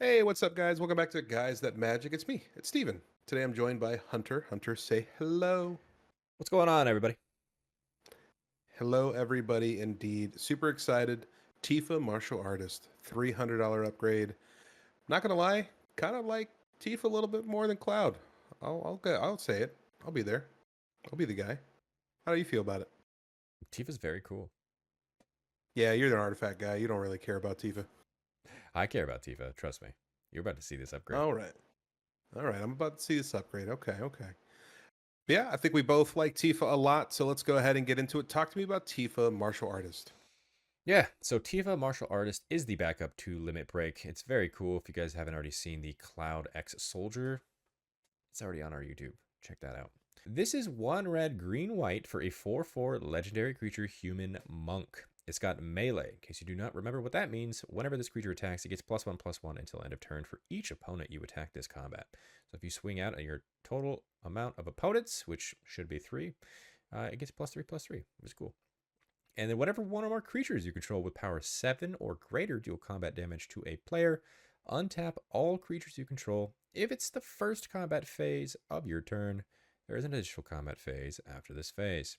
Hey, what's up, guys? Welcome back to Guys That Magic. It's me, it's Steven. Today I'm joined by Hunter. Hunter, say hello. What's going on, everybody? Hello, everybody, indeed. Super excited. Tifa Martial Artist, $300 upgrade. Not gonna lie, kind of like Tifa a little bit more than Cloud. I'll say it. I'll be there. I'll be the guy. How do you feel about it? Tifa's very cool. Yeah, you're the artifact guy. You don't really care about Tifa. I care about Tifa, trust me. You're about to see this upgrade. All right. All right. I'm about to see this upgrade. Okay. Okay. Yeah, I think we both like Tifa a lot, so let's go ahead and get into it. Talk to me about Tifa Martial Artist. Yeah, so Tifa Martial Artist is the backup to Limit Break. It's very cool. If you guys haven't already seen the Cloud X Soldier, it's already on our YouTube. Check that out. This is 1 red, green, white for a 4/4 legendary creature human monk. It's got melee. In case you do not remember what that means, whenever this creature attacks, it gets +1/+1 until end of turn for each opponent you attack this combat. So if you swing out at your total amount of opponents, which should be 3, it gets +3/+3, which is cool. And then whenever one or more creatures you control with power 7 or greater deal combat damage to a player, untap all creatures you control. If it's the first combat phase of your turn, there is an additional combat phase after this phase.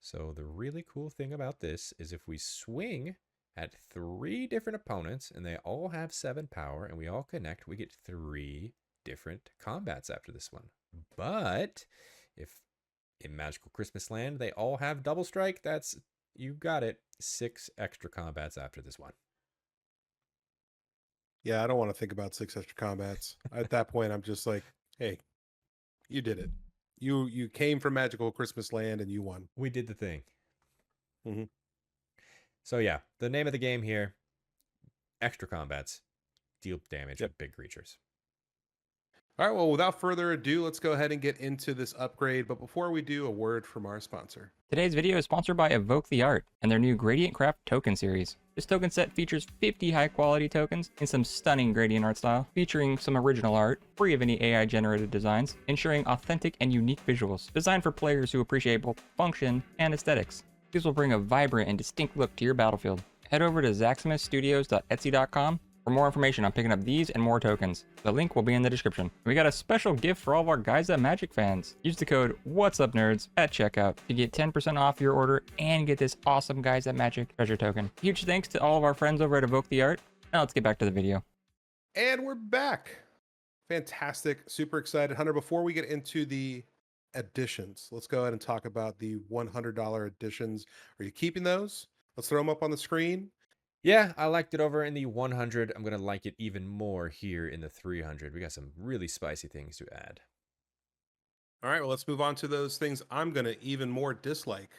So the really cool thing about this is if we swing at 3 different opponents and they all have 7 power and we all connect, we get 3 different combats after this one. But if in Magical Christmas Land they all have double strike, that's, you got it, 6 extra combats after this one. Yeah, I don't want to think about 6 extra combats. At that point, I'm just like, hey, you did it. You came from Magical Christmas Land and you won. We did the thing. Hmm. So yeah, the name of the game here, extra combats, deal damage Yep. with big creatures. All right, well, without further ado, let's go ahead and get into this upgrade. But before we do, a word from our sponsor. Today's video is sponsored by Evoke the Art and their new Gradient Craft token series. This token set features 50 high-quality tokens in some stunning gradient art style, featuring some original art, free of any AI-generated designs, ensuring authentic and unique visuals, designed for players who appreciate both function and aesthetics. These will bring a vibrant and distinct look to your battlefield. Head over to zaximusstudios.etsy.com for more information on picking up these and more tokens. The link will be in the description. We got a special gift for all of our Guys That Magic fans. Use the code WhatsUpNerds at checkout to get 10% off your order and get this awesome Guys That Magic treasure token. Huge thanks to all of our friends over at Evoke the Art. Now let's get back to the video. And we're back. Fantastic. Super excited. Hunter, before we get into the additions, let's go ahead and talk about the $100 additions. Are you keeping those? Let's throw them up on the screen. Yeah, I liked it over in the 100. I'm going to like it even more here in the 300. We got some really spicy things to add. All right, well, let's move on to those things I'm going to even more dislike.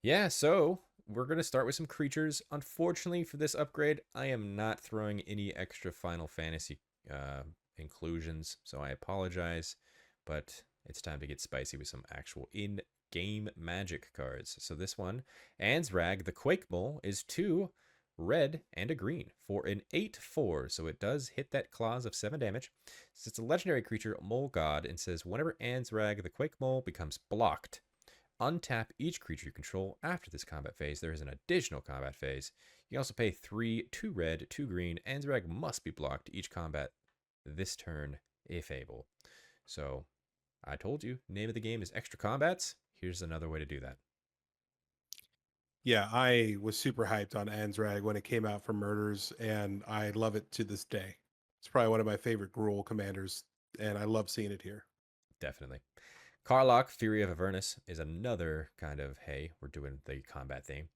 Yeah, so we're going to start with some creatures. Unfortunately for this upgrade, I am not throwing any extra Final Fantasy inclusions, so I apologize, but it's time to get spicy with some actual in-game magic cards. So this one, Ansrag the Quake Mole, is 2 red and a green for an 8/4, so it does hit that clause of 7 damage. Since it's a legendary creature, Mole God, and says whenever Ansrag the Quake Mole becomes blocked, untap each creature you control after this combat phase. There is an additional combat phase. You can also pay 3, 2 red, 2 green. Ansrag must be blocked each combat this turn if able. So I told you, name of the game is extra combats. Here's another way to do that. Yeah, I was super hyped on Ansrag when it came out for Murders, and I love it to this day. It's probably one of my favorite Gruul commanders, and I love seeing it here. Definitely. Karlach, Fury of Avernus, is another kind of, hey, we're doing the combat theme.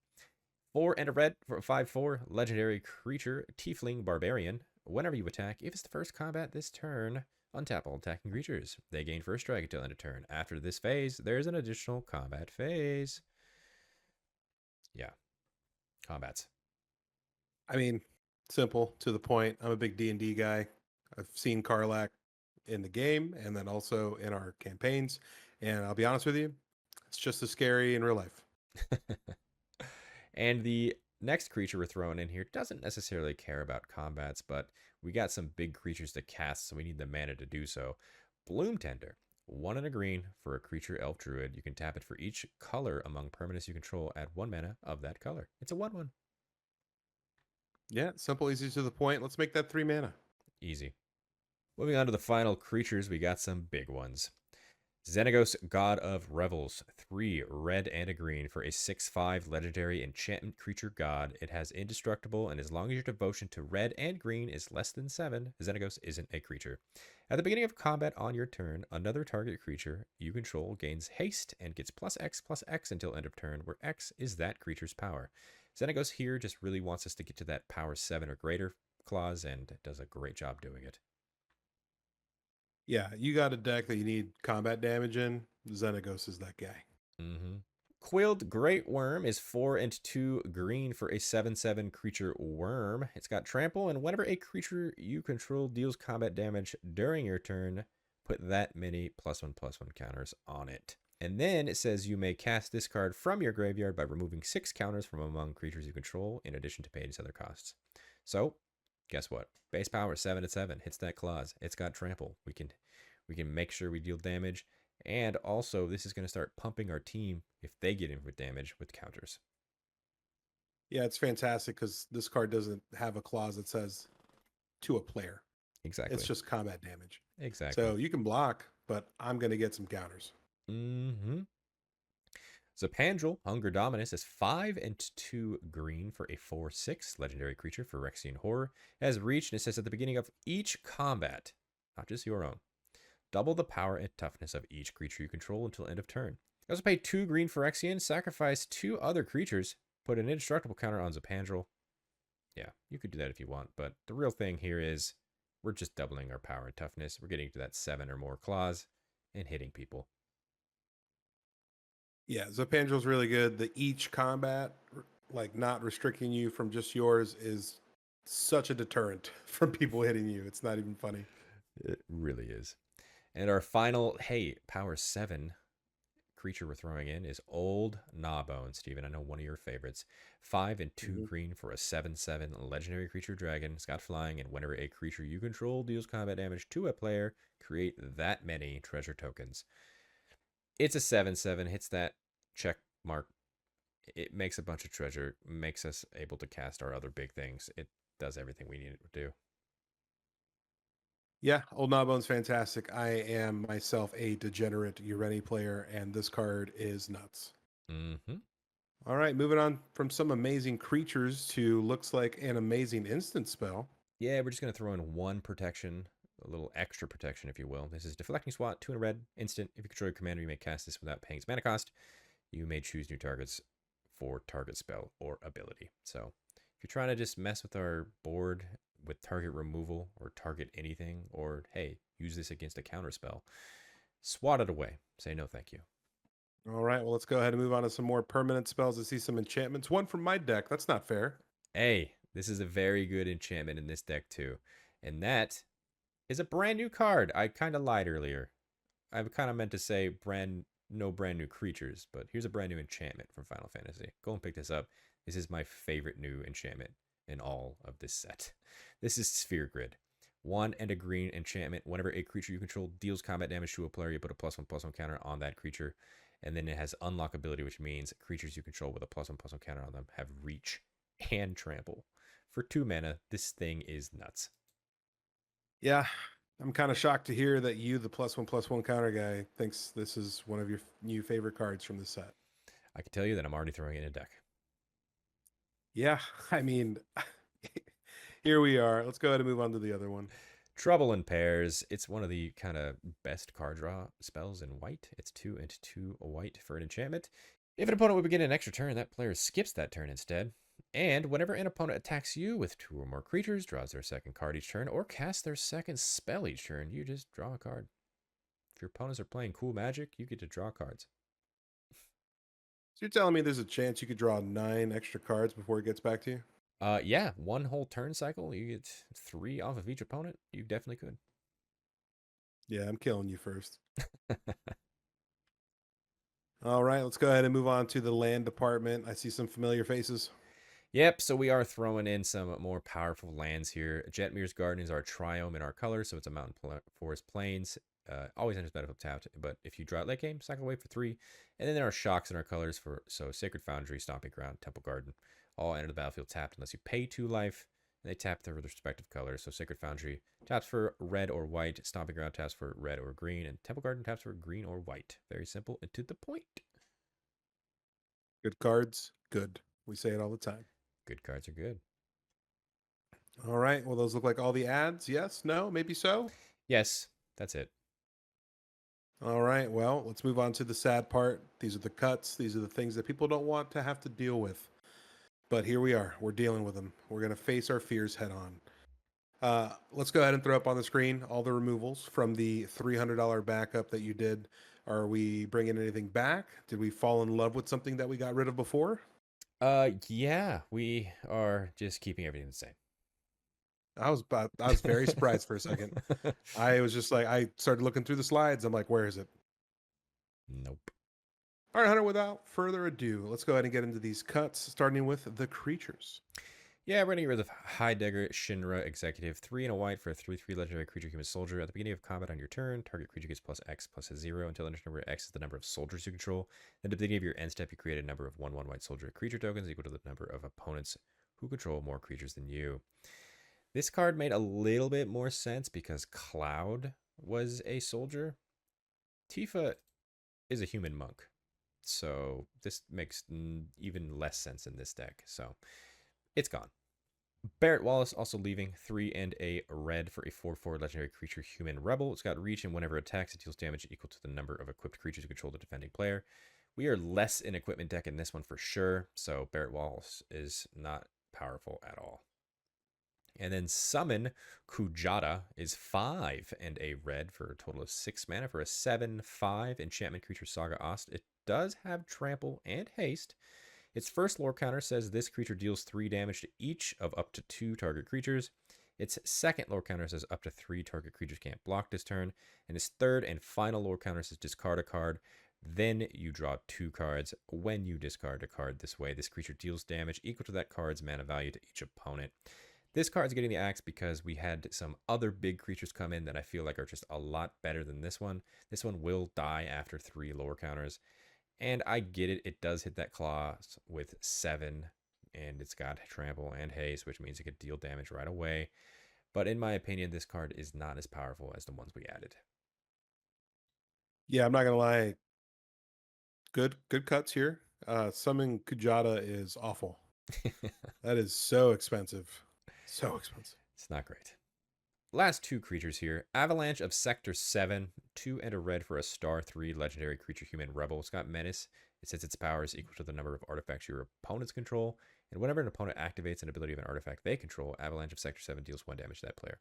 4 and a red for a 5/4 legendary creature, Tiefling Barbarian. Whenever you attack, if it's the first combat this turn, untap all attacking creatures. They gain first strike until end of turn. After this phase, there's an additional combat phase. Yeah, combats. I mean, simple, to the point. I'm a big D&D guy. I've seen Karlach in the game and then also in our campaigns, and I'll be honest with you, it's just as scary in real life. And the next creature we're throwing in here doesn't necessarily care about combats, but we got some big creatures to cast, so we need the mana to do so. Bloom Tender, 1 and a green for a creature elf druid. You can tap it for each color among permanents you control. Add 1 mana of that color. It's a 1/1. Yeah, simple, easy, to the point. Let's make that 3 mana. Easy. Moving on to the final creatures, we got some big ones. Xenagos, God of Revels, 3 red and a green for a 6/5 legendary enchantment creature god. It has indestructible, and as long as your devotion to red and green is less than 7, Xenagos isn't a creature. At the beginning of combat on your turn, another target creature you control gains haste and gets +X/+X until end of turn, where X is that creature's power. Xenagos here just really wants us to get to that power 7 or greater clause, and does a great job doing it. Yeah, you got a deck that you need combat damage in. Xenagos is that guy. Mm-hmm. Quilled Great Worm is 4 and 2 green for a 7/7 creature worm. It's got trample, and whenever a creature you control deals combat damage during your turn, put that many +1/+1 counters on it. And then it says you may cast this card from your graveyard by removing 6 counters from among creatures you control, in addition to paying its other costs. So, guess what? Base power 7/7 hits that clause. It's got trample. We can make sure we deal damage. And also, this is going to start pumping our team if they get in with damage with counters. Yeah, it's fantastic because this card doesn't have a clause that says to a player. Exactly. It's just combat damage. Exactly. So you can block, but I'm going to get some counters. Mm-hmm. Zapandrel, Hunger Dominus, is 5 and 2 green for a 4/6 legendary creature for Rexian Horror. It has reach, and it says at the beginning of each combat, not just your own, double the power and toughness of each creature you control until end of turn. You also pay 2 green for Rexian, sacrifice 2 other creatures, put an indestructible counter on Zapandrel. Yeah, you could do that if you want, but the real thing here is we're just doubling our power and toughness. We're getting to that 7 or more clause and hitting people. Yeah, Zapandrel's really good. The each combat, like not restricting you from just yours, is such a deterrent from people hitting you. It's not even funny. It really is. And our final, power 7 creature we're throwing in is Old Gnawbone, Steven. I know one of your favorites. 5 and 2 green for a 7/7 legendary creature dragon. It's got flying, and whenever a creature you control deals combat damage to a player, create that many treasure tokens. It's a 7/7, hits that check mark. It makes a bunch of treasure, makes us able to cast our other big things. It does everything we need it to do. Yeah, Old Gnawbone's fantastic. I am myself a degenerate Ureni player, and this card is nuts. Mm-hmm. All right, moving on from some amazing creatures to looks like an amazing instant spell. Yeah, we're just going to throw in 1 protection, a little extra protection, if you will. This is Deflecting Swat, 2 in a red, instant. If you control your commander, you may cast this without paying its mana cost. You may choose new targets for target spell or ability. So if you're trying to just mess with our board with target removal or target anything, or hey, use this against a counter spell, swat it away. Say no thank you. All right, well, let's go ahead and move on to some more permanent spells. I see some enchantments. One from my deck. That's not fair. Hey, this is a very good enchantment in this deck too. And that is a brand new card. I kind of lied earlier. I kind of meant to say no brand new creatures, but here's a brand new enchantment from Final Fantasy. Go and pick this up. This is my favorite new enchantment in all of this set. This is Sphere Grid. 1 and a green enchantment. Whenever a creature you control deals combat damage to a player, you put a +1/+1 counter on that creature. And then it has unlock ability, which means creatures you control with a +1/+1 counter on them have reach and trample. For 2 mana, this thing is nuts. Yeah, I'm kind of shocked to hear that you, the +1/+1 counter guy, thinks this is one of your new favorite cards from the set. I can tell you that I'm already throwing it in a deck. Yeah, I mean, here we are. Let's go ahead and move on to the other one. Trouble in Pairs. It's one of the kind of best card draw spells in white. It's 2 and 2 white for an enchantment. If an opponent would begin an extra turn, that player skips that turn instead. And whenever an opponent attacks you with 2 or more creatures, draws their second card each turn, or casts their second spell each turn, you just draw a card. If your opponents are playing cool magic, you get to draw cards. So you're telling me there's a chance you could draw 9 extra cards before it gets back to you? Yeah, 1 whole turn cycle, you get 3 off of each opponent. You definitely could. Yeah, I'm killing you first. All right, let's go ahead and move on to the land department. I see some familiar faces. Yep, so we are throwing in some more powerful lands here. Jetmir's Garden is our triome in our color, so it's a mountain forest plains. Always enters battlefield tapped, but if you draw it late game, cycle away for 3. And then there are shocks in our colors so Sacred Foundry, Stomping Ground, Temple Garden, all enter the battlefield tapped unless you pay 2 life. They tap their respective colors. So Sacred Foundry taps for red or white, Stomping Ground taps for red or green, and Temple Garden taps for green or white. Very simple and to the point. Good cards, good. We say it all the time. Good cards are good. All right. Well, those look like all the ads. Yes, no, maybe so. Yes, that's it. All right. Well, let's move on to the sad part. These are the cuts. These are the things that people don't want to have to deal with. But here we are. We're dealing with them. We're going to face our fears head on. Let's go ahead and throw up on the screen all the removals from the $300 backup that you did. Are we bringing anything back? Did we fall in love with something that we got rid of before? Yeah, we are just keeping everything the same. I was very surprised for a second. I was just like, I started looking through the slides. I'm like, where is it? Nope. All right, Hunter, without further ado, let's go ahead and get into these cuts, starting with the creatures. Yeah, we're going to get rid of Heidegger Shinra Executive. 3 and a white for a 3/3 legendary creature human soldier. At the beginning of combat on your turn, target creature gets +X +0 until the number X is the number of soldiers you control. Then at the beginning of your end step, you create a number of 1/1 white soldier creature tokens equal to the number of opponents who control more creatures than you. This card made a little bit more sense because Cloud was a soldier. Tifa is a human monk. So this makes even less sense in this deck. So it's gone. Barrett Wallace also leaving 3 and a red for a 4/4 legendary creature human rebel. It's got reach, and whenever it attacks, it deals damage equal to the number of equipped creatures who control the defending player. We are less an equipment deck in this one for sure, so Barrett Wallace is not powerful at all. And then Summon Kujata is 5 and a red for a total of 6 mana for a 7/5 enchantment creature Saga Ost. It does have trample and haste. Its first lore counter says this creature deals 3 damage to each of up to 2 target creatures. Its second lore counter says up to 3 target creatures can't block this turn. And its third and final lore counter says discard a card. Then you draw 2 cards. When you discard a card this way, this creature deals damage equal to that card's mana value to each opponent. This card's getting the axe because we had some other big creatures come in that I feel like are just a lot better than this one. This one will die after 3 lore counters. And I get it. It does hit that clause with 7. And it's got trample and haste, which means it could deal damage right away. But in my opinion, this card is not as powerful as the ones we added. Yeah, I'm not gonna lie. Good cuts here. Summon Kujata is awful. That is so expensive. So expensive. It's not great. Last 2 creatures here. Avalanche of Sector 7, 2 and a red for a star 3 legendary creature human rebel. It's got menace. It says its power is equal to the number of artifacts your opponents control. And whenever an opponent activates an ability of an artifact they control, Avalanche of Sector 7 deals 1 damage to that player.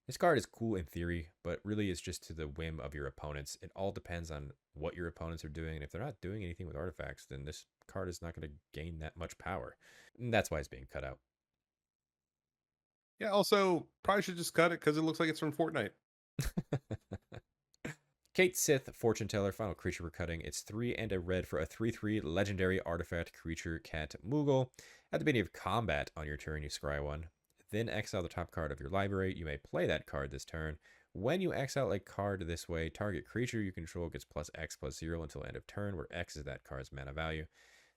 This card is cool in theory, but really is just to the whim of your opponents. It all depends on what your opponents are doing. And if they're not doing anything with artifacts, then this card is not going to gain that much power. And that's why it's being cut out. Yeah, also, probably should just cut it because it looks like it's from Fortnite. Kate Sith, Fortune Teller, final creature we're cutting. It's 3 and a red for a 3/3 legendary artifact creature cat Moogle. At the beginning of combat on your turn, you scry 1. Then exile the top card of your library. You may play that card this turn. When you exile a card this way, target creature you control gets +X +0 until end of turn, where X is that card's mana value.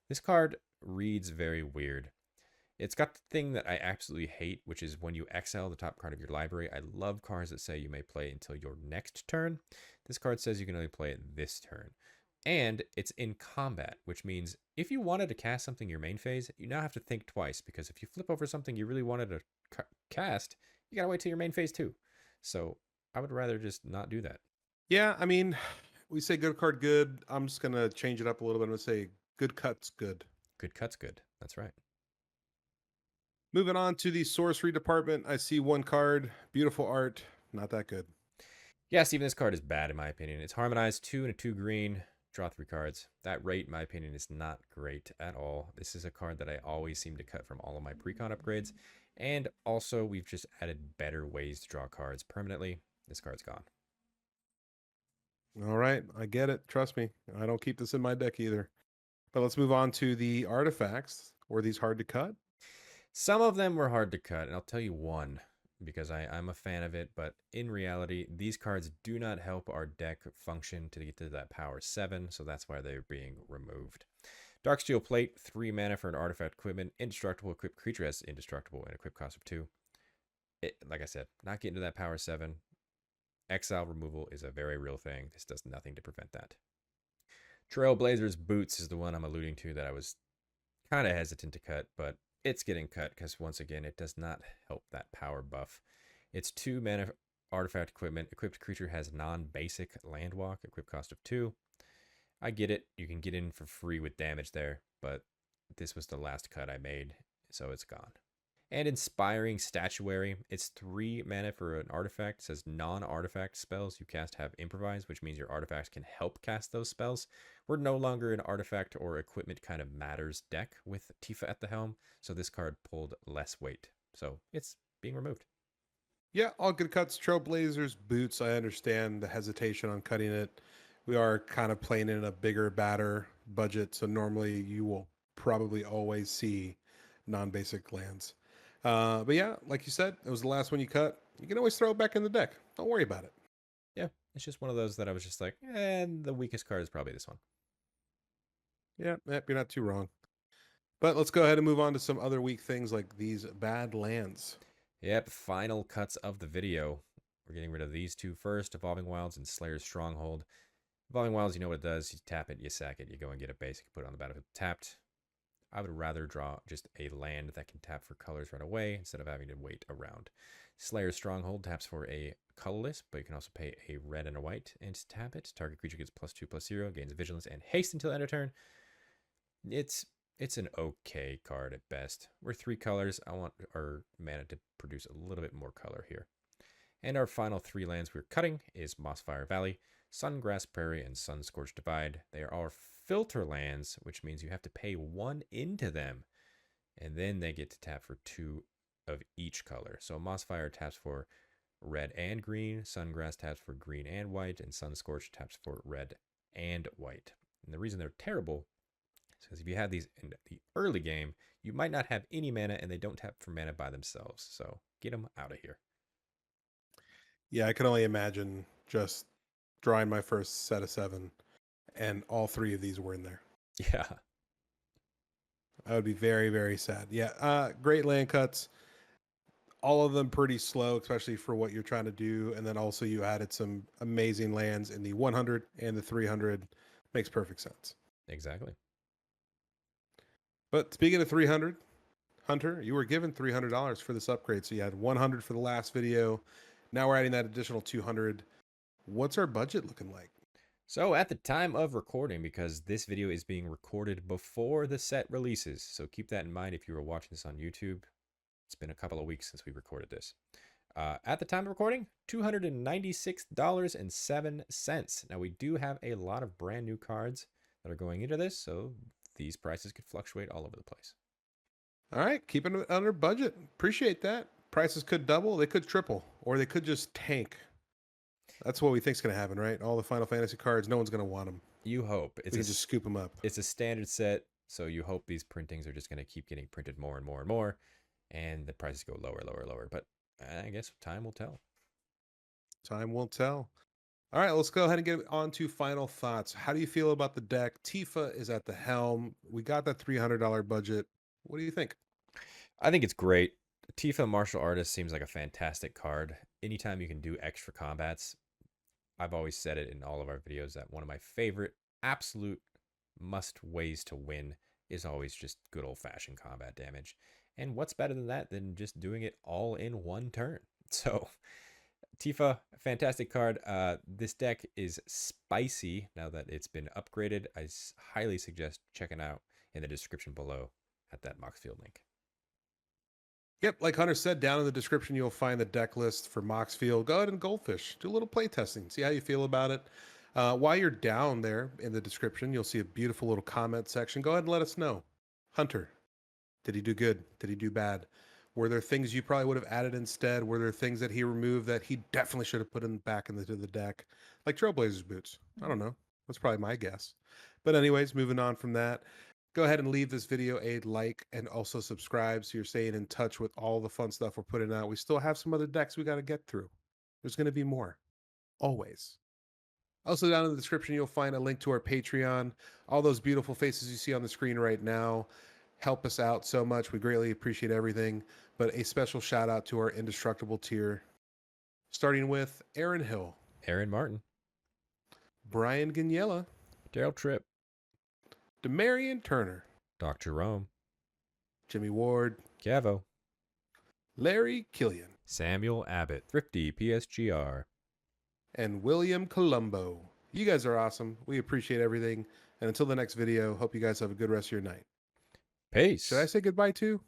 This card reads very weird. It's got the thing that I absolutely hate, which is when you exile the top card of your library. I love cards that say you may play until your next turn. This card says you can only play it this turn. And it's in combat, which means if you wanted to cast something your main phase, you now have to think twice, because if you flip over something you really wanted to cast, you gotta wait till your main phase too. So I would rather just not do that. Yeah, I mean, we say good card good. I'm just gonna change it up a little bit. I'm gonna say good cuts good. Good cut's good. That's right. Moving on to the sorcery department, I see 1 card, beautiful art, not that good. Yeah, Steven, this card is bad in my opinion. It's harmonized 2 and a 2 green. Draw 3 cards. That rate, in my opinion, is not great at all. This is a card that I always seem to cut from all of my Precon upgrades. And also, we've just added better ways to draw cards permanently. This card's gone. All right, I get it. Trust me, I don't keep this in my deck either. But let's move on to the artifacts. Were these hard to cut? Some of them were hard to cut, and I'll tell you one, because I'm a fan of it, but in reality, these cards do not help our deck function to get to that power 7, so that's why they're being removed. Darksteel Plate, 3 mana for an artifact equipment. Indestructible, equipped creature has indestructible and equip cost of 2. Like I said, not getting to that power 7. Exile removal is a very real thing. This does nothing to prevent that. Trailblazers Boots is the one I'm alluding to that I was kind of hesitant to cut, but it's getting cut because, once again, it does not help that power buff. It's 2 mana artifact equipment. Equipped creature has non-basic landwalk, equip cost of 2. I get it. You can get in for free with damage there, but this was the last cut I made, so it's gone. And Inspiring Statuary, it's 3 mana for an artifact. It says non-artifact spells you cast have improvise, which means your artifacts can help cast those spells. We're no longer an artifact or equipment kind of matters deck with Tifa at the helm, so this card pulled less weight. So it's being removed. Yeah, all good cuts. Trailblazers, Boots, I understand the hesitation on cutting it. We are kind of playing in a bigger, badder budget, so normally you will probably always see non-basic lands. But yeah, like you said, it was the last one you cut. You can always throw it back in the deck. Don't worry about it. Yeah, it's just one of those that I was just like, the weakest card is probably this one. Yeah, you're not too wrong. But let's go ahead and move on to some other weak things like these bad lands. Yep, final cuts of the video. We're getting rid of these two first, Evolving Wilds and Slayer's Stronghold. Evolving Wilds, you know what it does. You tap it, you sack it, you go and get a basic, put it on the battlefield tapped. I would rather draw just a land that can tap for colors right away instead of having to wait around. Slayer's Stronghold taps for a colorless, but you can also pay a red and a white and tap it. Target creature gets +2/+0, gains vigilance and haste until end of turn. It's an okay card at best. We're 3 colors. I want our mana to produce a little bit more color here. And our final 3 lands we're cutting is Mossfire Valley, Sungrass Prairie, and Sunscorched Divide. They are all filter lands, which means you have to pay 1 into them. And then they get to tap for 2 of each color. So Mossfire taps for red and green, Sungrass taps for green and white, and Sunscorched taps for red and white. And the reason they're terrible is because if you have these in the early game, you might not have any mana and they don't tap for mana by themselves. So get them out of here. Yeah, I can only imagine just drawing my first set of 7 and all 3 of these were in there. Yeah. I would be very, very sad. Yeah, great land cuts. All of them pretty slow, especially for what you're trying to do. And then also you added some amazing lands in the 100 and the 300. Makes perfect sense. Exactly. But speaking of 300, Hunter, you were given $300 for this upgrade. So you had 100 for the last video. Now we're adding that additional 200. What's our budget looking like? So at the time of recording, because this video is being recorded before the set releases, so keep that in mind if you were watching this on YouTube. It's been a couple of weeks since we recorded this. At the time of recording, $296.07. Now we do have a lot of brand new cards that are going into this, so these prices could fluctuate all over the place. All right, keeping it under budget. Appreciate that. Prices could double, they could triple, or they could just tank. That's what we think is going to happen, right? All the Final Fantasy cards, no one's going to want them. You hope. We can just scoop them up. It's a standard set, so you hope these printings are just going to keep getting printed more and more and more, and the prices go lower, lower, lower. But I guess time will tell. Time will tell. All right, let's go ahead and get on to final thoughts. How do you feel about the deck? Tifa is at the helm. We got that $300 budget. What do you think? I think it's great. Tifa Martial Artist seems like a fantastic card. Anytime you can do extra combats, I've always said it in all of our videos that one of my favorite absolute must ways to win is always just good old-fashioned combat damage. And what's better than that than just doing it all in one turn? So Tifa, fantastic card. This deck is spicy now that it's been upgraded. I highly suggest checking out in the description below at that Moxfield link. Yep, like Hunter said, down in the description, you'll find the deck list for Moxfield. Go ahead and Goldfish. Do a little play testing. See how you feel about it. While you're down there in the description, you'll see a beautiful little comment section. Go ahead and let us know. Hunter, did he do good? Did he do bad? Were there things you probably would have added instead? Were there things that he removed that he definitely should have put back into the deck? Like Trailblazers boots. I don't know. That's probably my guess. But anyways, moving on from that. Go ahead and leave this video a like and also subscribe so you're staying in touch with all the fun stuff we're putting out. We still have some other decks we got to get through. There's going to be more. Always. Also, down in the description, you'll find a link to our Patreon. All those beautiful faces you see on the screen right now help us out so much. We greatly appreciate everything. But a special shout out to our indestructible tier, starting with Aaron Hill, Aaron Martin, Brian Gagniella, Daryl Tripp, Demarion Turner, Dr. Rome, Jimmy Ward, Cavo, Larry Killian, Samuel Abbott, Thrifty PSGR, and William Colombo. You guys are awesome. We appreciate everything. And until the next video, hope you guys have a good rest of your night. Peace. Should I say goodbye too?